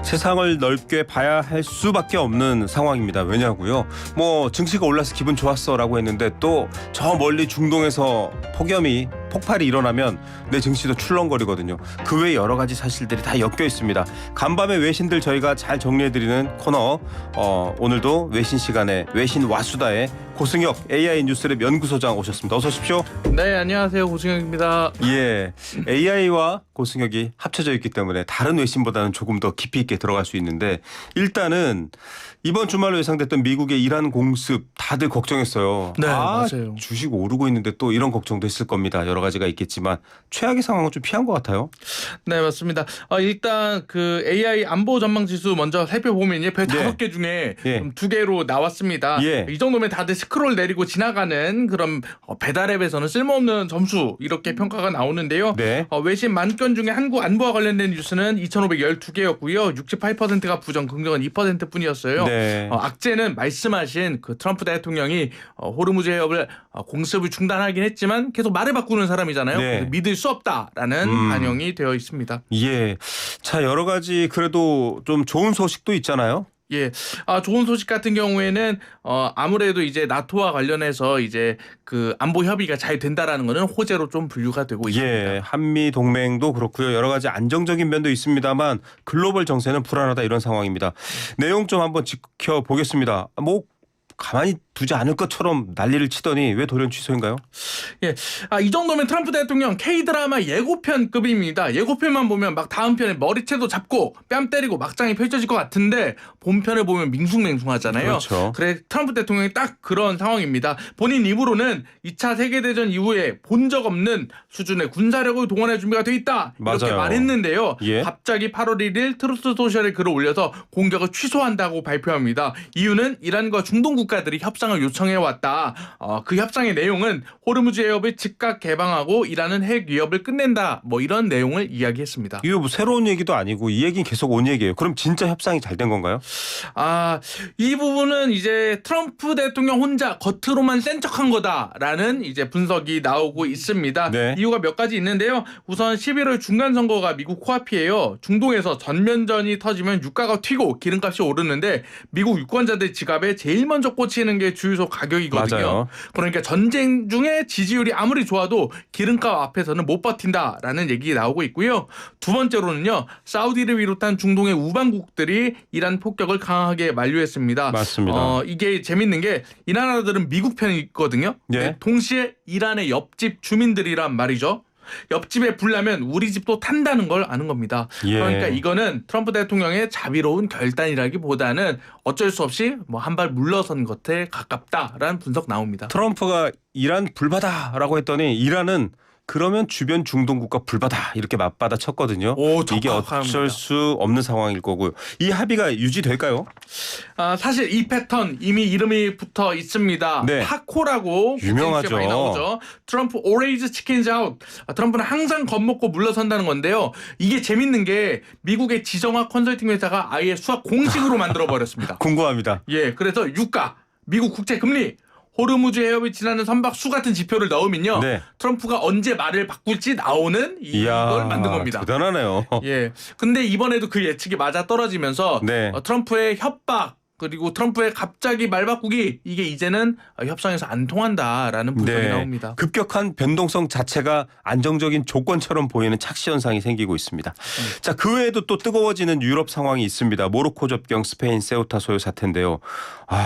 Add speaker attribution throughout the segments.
Speaker 1: 세상을 넓게 봐야 할 수밖에 없는 상황입니다. 왜냐고요? 증시가 올라서 기분 좋았어라고 했는데 또 저 멀리 중동에서 폭발이 일어나면 내 증시도 출렁거리거든요. 그 외 여러 가지 사실들이 다 엮여 있습니다. 간밤의 외신들 저희가 잘 정리해드리는 코너. 오늘도 외신 시간에 외신 와수다의 고승혁 AI 뉴스랩 연구소장 오셨습니다. 어서 오십시오.
Speaker 2: 네, 안녕하세요. 고승혁입니다.
Speaker 1: 예, AI와 고승혁이 합쳐져 있기 때문에 다른 외신보다는 조금 더 깊이 있게 들어갈 수 있는데 일단은 이번 주말로 예상됐던 미국의 이란 공습 다들 걱정했어요.
Speaker 2: 네, 맞아요.
Speaker 1: 주식 오르고 있는데 또 이런 걱정도 했을 겁니다. 여러 가지가 있겠지만 최악의 상황은 좀 피한 것 같아요.
Speaker 2: 네, 맞습니다. 일단 그 AI 안보 전망 지수 먼저 살펴보면요. 별 5개 중에 2개로 나왔습니다. 이 정도면 다들 스크롤 내리고 지나가는 그런 배달 앱에서는 쓸모없는 점수 이렇게 평가가 나오는데요. 외신 만건 중에 한국 안보와 관련된 뉴스는 2,512개였고요. 68%가 부정, 긍정은 2%뿐이었어요. 악재는 말씀하신 그 트럼프 대통령이 호르무즈 해협을 공습을 중단하긴 했지만 계속 말을 바꾸는 사람이잖아요. 그래서 믿을 수 없다라는 반영이 되어 있습니다.
Speaker 1: 예, 자 여러 가지 그래도 좀 좋은 소식도 있잖아요.
Speaker 2: 예, 좋은 소식 같은 경우에는 아무래도 이제 나토와 관련해서 이제 그 안보 협의가 잘 된다라는 거는 호재로 좀 분류가 되고 있습니다.
Speaker 1: 예, 한미 동맹도 그렇고요. 여러 가지 안정적인 면도 있습니다만 글로벌 정세는 불안하다 이런 상황입니다. 내용 좀 한번 지켜보겠습니다. 가만히 두지 않을 것처럼 난리를 치더니 왜 돌연 취소인가요?
Speaker 2: 예, 이 정도면 트럼프 대통령 K-드라마 예고편급입니다. 예고편만 보면 막 다음 편에 머리채도 잡고 뺨 때리고 막장이 펼쳐질 것 같은데 본편을 보면 밍숭맹숭하잖아요.
Speaker 1: 그렇죠.
Speaker 2: 그래 트럼프 대통령이 딱 그런 상황입니다. 본인 입으로는 2차 세계대전 이후에 본 적 없는 수준의 군사력을 동원할 준비가 돼 있다. 이렇게
Speaker 1: 맞아요.
Speaker 2: 말했는데요. 갑자기 8월 1일 트루스 소셜에 글을 올려서 공격을 취소한다고 발표합니다. 이유는 이란과 중동 국가들이 협상을 요청해왔다. 그 협상의 내용은 호르무즈 해협을 즉각 개방하고 이란은 핵 위협을 끝낸다. 이런 내용을 이야기했습니다.
Speaker 1: 이거 새로운 얘기도 아니고 이 얘기는 계속 온 얘기예요. 그럼 진짜 협상이 잘 된 건가요?
Speaker 2: 이 부분은 이제 트럼프 대통령 혼자 겉으로만 센 척한 거다라는 이제 분석이 나오고 있습니다. 이유가 몇 가지 있는데요. 우선 11월 중간 선거가 미국 코앞이에요. 중동에서 전면전이 터지면 유가가 튀고 기름값이 오르는데 미국 유권자들 지갑에 제일 먼저 꽂히는 게 주유소 가격이거든요.
Speaker 1: 맞아요.
Speaker 2: 그러니까 전쟁 중에 지지율이 아무리 좋아도 기름값 앞에서는 못 버틴다라는 얘기 나오고 있고요. 두 번째로는요. 사우디를 비롯한 중동의 우방국들이 이란 폭격을 강하게 만류했습니다.
Speaker 1: 맞습니다.
Speaker 2: 이게 재밌는 게 이 나라들은 미국 편이 있거든요. 동시에 이란의 옆집 주민들이란 말이죠. 옆집에 불 나면 우리 집도 탄다는 걸 아는 겁니다. 그러니까 이거는 트럼프 대통령의 자비로운 결단이라기보다는 어쩔 수 없이 한 발 물러선 것에 가깝다라는 분석 나옵니다.
Speaker 1: 트럼프가 이란 불바다라고 했더니 이란은 그러면 주변 중동 국가 불바다 이렇게 맞받아 쳤거든요. 이게 어쩔 수 없는 상황일 거고요. 이 합의가 유지될까요?
Speaker 2: 사실 이 패턴 이미 이름이 붙어 있습니다. 타코라고
Speaker 1: 유명하죠.
Speaker 2: 많이 나오죠. 트럼프 always chickens out. 트럼프는 항상 겁먹고 물러선다는 건데요. 이게 재밌는 게 미국의 지정학 컨설팅 회사가 아예 수학 공식으로 만들어 버렸습니다.
Speaker 1: 궁금합니다.
Speaker 2: 그래서 유가, 미국 국채 금리, 호르무즈 해협이 지나는 선박수 같은 지표를 넣으면요. 트럼프가 언제 말을 바꿀지 나오는 이걸 만든 겁니다.
Speaker 1: 대단하네요.
Speaker 2: 근데 이번에도 그 예측이 맞아 떨어지면서 트럼프의 협박 그리고 트럼프의 갑자기 말 바꾸기 이게 이제는 협상에서 안 통한다라는 분석이 나옵니다.
Speaker 1: 급격한 변동성 자체가 안정적인 조건처럼 보이는 착시 현상이 생기고 있습니다. 자, 그 외에도 또 뜨거워지는 유럽 상황이 있습니다. 모로코 접경 스페인 세우타 소요 사태인데요.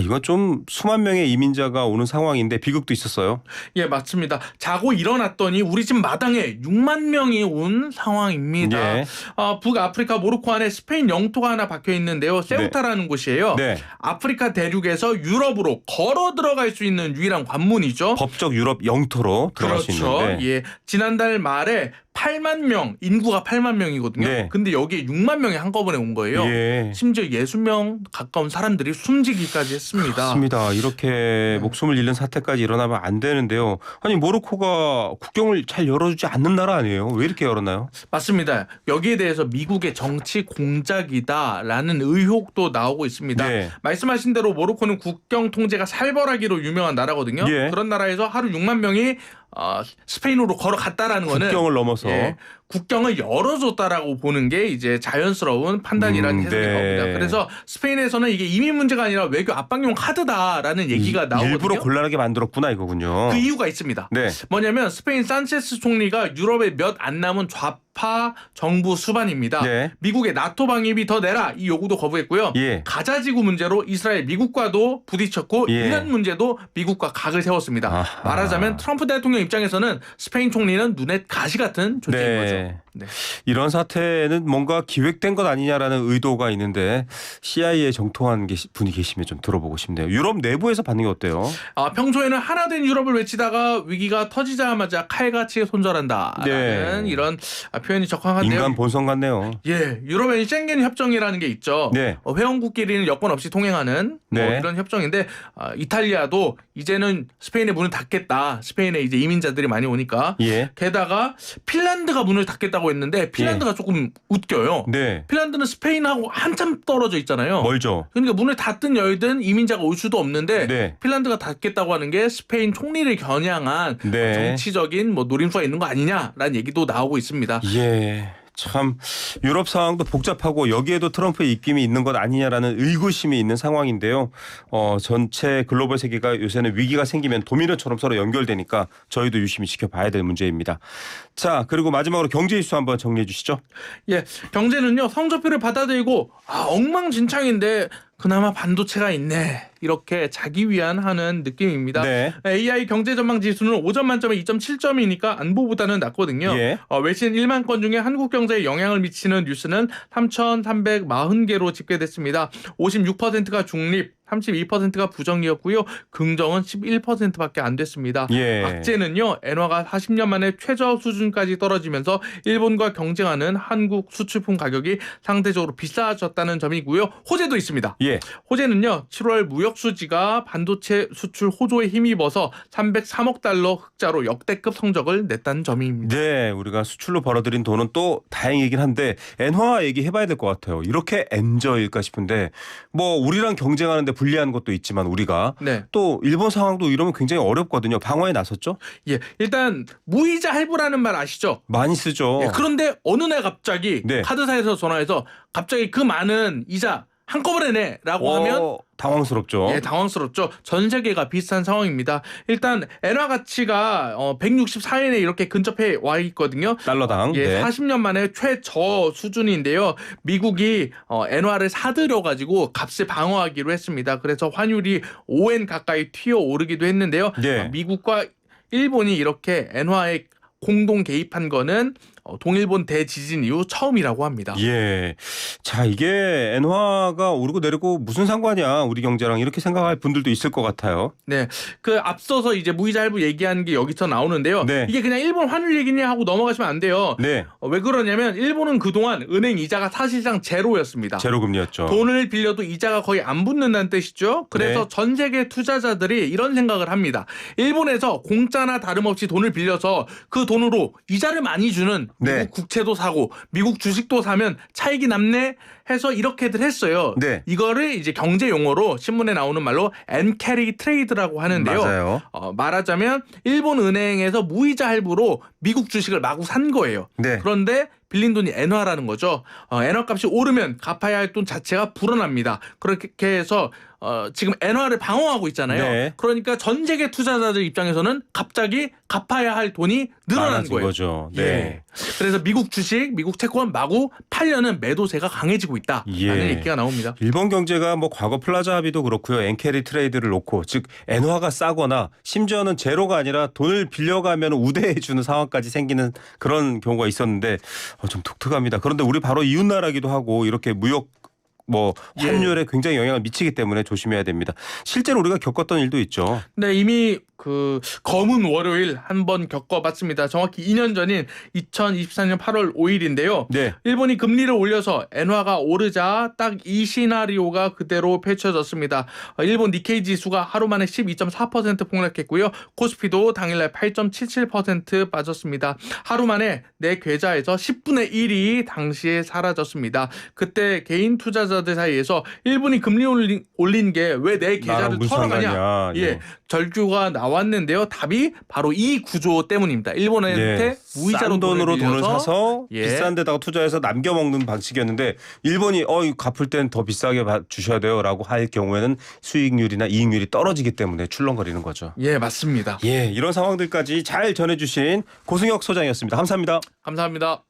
Speaker 1: 이건 좀 수만 명의 이민자가 오는 상황인데 비극도 있었어요.
Speaker 2: 맞습니다. 자고 일어났더니 우리 집 마당에 6만 명이 온 상황입니다. 북아프리카 모로코 안에 스페인 영토가 하나 박혀 있는데요. 세우타라는 곳이에요. 아프리카 대륙에서 유럽으로 걸어 들어갈 수 있는 유일한 관문이죠.
Speaker 1: 법적 유럽 영토로 들어갈 수 있는데.
Speaker 2: 지난달 말에 8만 명, 인구가 8만 명이거든요. 근데 여기에 6만 명이 한꺼번에 온 거예요. 심지어 60명 가까운 사람들이 숨지기까지 했습니다.
Speaker 1: 그렇습니다. 이렇게 목숨을 잃는 사태까지 일어나면 안 되는데요. 아니 모로코가 국경을 잘 열어주지 않는 나라 아니에요? 왜 이렇게 열었나요?
Speaker 2: 맞습니다. 여기에 대해서 미국의 정치 공작이다라는 의혹도 나오고 있습니다. 말씀하신 대로 모로코는 국경 통제가 살벌하기로 유명한 나라거든요. 그런 나라에서 하루 6만 명이 스페인으로 걸어갔다라는 거는
Speaker 1: 국경을 넘어서
Speaker 2: 국경을 열어줬다라고 보는 게 이제 자연스러운 판단이라는 해석인 겁니다. 그래서 스페인에서는 이게 이민 문제가 아니라 외교 압박용 카드다라는 얘기가 나오거든요.
Speaker 1: 일부러 곤란하게 만들었구나 이거군요.
Speaker 2: 그 이유가 있습니다.
Speaker 1: 네.
Speaker 2: 뭐냐면 스페인 산체스 총리가 유럽에 몇 안 남은 좌파 정부 수반입니다.
Speaker 1: 네.
Speaker 2: 미국의 나토 방위비 더 내라 이 요구도 거부했고요.
Speaker 1: 예.
Speaker 2: 가자지구 문제로 이스라엘 미국과도 부딪혔고
Speaker 1: 예.
Speaker 2: 이란 문제도 미국과 각을 세웠습니다.
Speaker 1: 아하.
Speaker 2: 말하자면 트럼프 대통령 입장에서는 스페인 총리는 눈에 가시 같은 존재인
Speaker 1: 네.
Speaker 2: 거죠. 네.
Speaker 1: 이런 사태는 뭔가 기획된 것 아니냐라는 의도가 있는데 CIA에 정통한 분이 계시면 좀 들어보고 싶네요. 유럽 내부에서 받는 게 어때요?
Speaker 2: 평소에는 하나된 유럽을 외치다가 위기가 터지자마자 칼같이 손절한다라는 이런 표현이 적합한데요.
Speaker 1: 인간 본성 같네요.
Speaker 2: 예, 유럽의 쉥겐 협정이라는 게 있죠.
Speaker 1: 네.
Speaker 2: 회원국끼리는 여건 없이 통행하는 이런 협정인데 이탈리아도 이제는 스페인의 문을 닫겠다. 스페인에 이제 이민자들이 많이 오니까.
Speaker 1: 예.
Speaker 2: 게다가 핀란드가 문을 닫겠다고 했는데 핀란드가 조금 웃겨요.
Speaker 1: 네.
Speaker 2: 핀란드는 스페인하고 한참 떨어져 있잖아요.
Speaker 1: 멀죠.
Speaker 2: 그러니까 문을 닫든 열든 이민자가 올 수도 없는데
Speaker 1: 네.
Speaker 2: 핀란드가 닫겠다고 하는 게 스페인 총리를 겨냥한 정치적인 노림수가 있는 거 아니냐라는 얘기도 나오고 있습니다.
Speaker 1: 예. 참 유럽 상황도 복잡하고 여기에도 트럼프의 입김이 있는 것 아니냐라는 의구심이 있는 상황인데요. 전체 글로벌 세계가 요새는 위기가 생기면 도미노처럼 서로 연결되니까 저희도 유심히 지켜봐야 될 문제입니다. 자, 그리고 마지막으로 경제 이슈 한번 정리해 주시죠.
Speaker 2: 예, 경제는요 성적표를 받아들이고 엉망진창인데 그나마 반도체가 있네 이렇게 자기 위안하는 느낌입니다.
Speaker 1: 네.
Speaker 2: AI 경제 전망 지수는 5점 만점에 2.7점이니까 안보보다는 낮거든요.
Speaker 1: 예.
Speaker 2: 외신 1만 건 중에 한국 경제에 영향을 미치는 뉴스는 3,340개로 집계됐습니다. 56%가 중립, 32%가 부정이었고요. 긍정은 11%밖에 안 됐습니다.
Speaker 1: 예.
Speaker 2: 악재는요. 엔화가 40년 만에 최저 수준까지 떨어지면서 일본과 경쟁하는 한국 수출품 가격이 상대적으로 비싸졌다는 점이고요. 호재도 있습니다.
Speaker 1: 예.
Speaker 2: 호재는요. 7월 무역 수지가 반도체 수출 호조에 힘입어서 303억 달러 흑자로 역대급 성적을 냈다는 점입니다.
Speaker 1: 네, 우리가 수출로 벌어들인 돈은 또 다행이긴 한데 엔화 얘기해봐야 될 것 같아요. 이렇게 엔저일까 싶은데 우리랑 경쟁하는데 불리한 것도 있지만 우리가 또 일본 상황도 이러면 굉장히 어렵거든요. 방어에 나섰죠?
Speaker 2: 예, 일단 무이자 할부라는 말 아시죠?
Speaker 1: 많이 쓰죠.
Speaker 2: 예, 그런데 어느 날 갑자기 카드사에서 전화해서 갑자기 그 많은 이자 한꺼번에 내라고 하면
Speaker 1: 당황스럽죠.
Speaker 2: 예, 당황스럽죠. 전 세계가 비슷한 상황입니다. 일단 엔화 가치가 164엔에 이렇게 근접해 와 있거든요.
Speaker 1: 달러당.
Speaker 2: 예, 40년 만에 최저 수준인데요. 미국이 엔화를 사들여 가지고 값을 방어하기로 했습니다. 그래서 환율이 5엔 가까이 튀어 오르기도 했는데요. 미국과 일본이 이렇게 엔화에 공동 개입한 거는 동일본 대지진 이후 처음이라고 합니다.
Speaker 1: 예. 자, 이게 엔화가 오르고 내리고 무슨 상관이야 우리 경제랑 이렇게 생각할 분들도 있을 것 같아요.
Speaker 2: 네, 그 앞서서 이제 무이자 할부 얘기하는 게 여기서 나오는데요. 이게 그냥 일본 환율 얘기냐 하고 넘어가시면 안 돼요. 왜 그러냐면 일본은 그동안 은행 이자가 사실상 제로였습니다.
Speaker 1: 제로 금리였죠.
Speaker 2: 돈을 빌려도 이자가 거의 안 붙는다는 뜻이죠. 그래서 전 세계 투자자들이 이런 생각을 합니다. 일본에서 공짜나 다름없이 돈을 빌려서 그 돈으로 이자를 많이 주는 미국 국채도 사고 미국 주식도 사면 차익이 남네 해서 이렇게들 했어요. 이거를 이제 경제 용어로 신문에 나오는 말로 엔캐리 트레이드라고 하는데요.
Speaker 1: 맞아요.
Speaker 2: 말하자면 일본 은행에서 무이자 할부로 미국 주식을 마구 산 거예요. 그런데 빌린 돈이 엔화라는 거죠. 엔화 값이 오르면 갚아야 할 돈 자체가 불어납니다. 그렇게 해서 지금 엔화를 방어하고 있잖아요. 그러니까 전 세계 투자자들 입장에서는 갑자기 갚아야 할 돈이 늘어난 거예요.
Speaker 1: 거죠.
Speaker 2: 그래서 미국 주식, 미국 채권 마구 팔려는 매도세가 강해지고 있다라는 얘기가 나옵니다.
Speaker 1: 일본 경제가 과거 플라자 합의도 그렇고요. 엔캐리 트레이드를 놓고 즉 엔화가 싸거나 심지어는 제로가 아니라 돈을 빌려가면 우대해주는 상황까지 생기는 그런 경우가 있었는데 좀 독특합니다. 그런데 우리 바로 이웃나라기도 하고 이렇게 무역 환율에 굉장히 영향을 미치기 때문에 조심해야 됩니다. 실제로 우리가 겪었던 일도 있죠.
Speaker 2: 네, 이미 그 검은 월요일 한번 겪어봤습니다. 정확히 2년 전인 2024년 8월 5일인데요. 일본이 금리를 올려서 엔화가 오르자 딱 이 시나리오가 그대로 펼쳐졌습니다. 일본 니케이 지수가 하루 만에 12.4% 폭락했고요. 코스피도 당일날 8.77% 빠졌습니다. 하루 만에 내 계좌에서 10분의 1이 당시에 사라졌습니다. 그때 개인 투자자들 사이에서 일본이 금리 올린 게 왜 내 계좌를 털어가냐. 절규가 나왔는데요. 답이 바로 이 구조 때문입니다. 일본한테 무이자로
Speaker 1: 싼 돈으로 돈을
Speaker 2: 빌려서
Speaker 1: 사서 비싼 데다가 투자해서 남겨먹는 방식이었는데 일본이 이거 갚을 땐 더 비싸게 주셔야 돼요라고 할 경우에는 수익률이나 이익률이 떨어지기 때문에 출렁거리는 거죠.
Speaker 2: 예, 맞습니다.
Speaker 1: 이런 상황들까지 잘 전해주신 고승혁 소장이었습니다. 감사합니다.
Speaker 2: 감사합니다.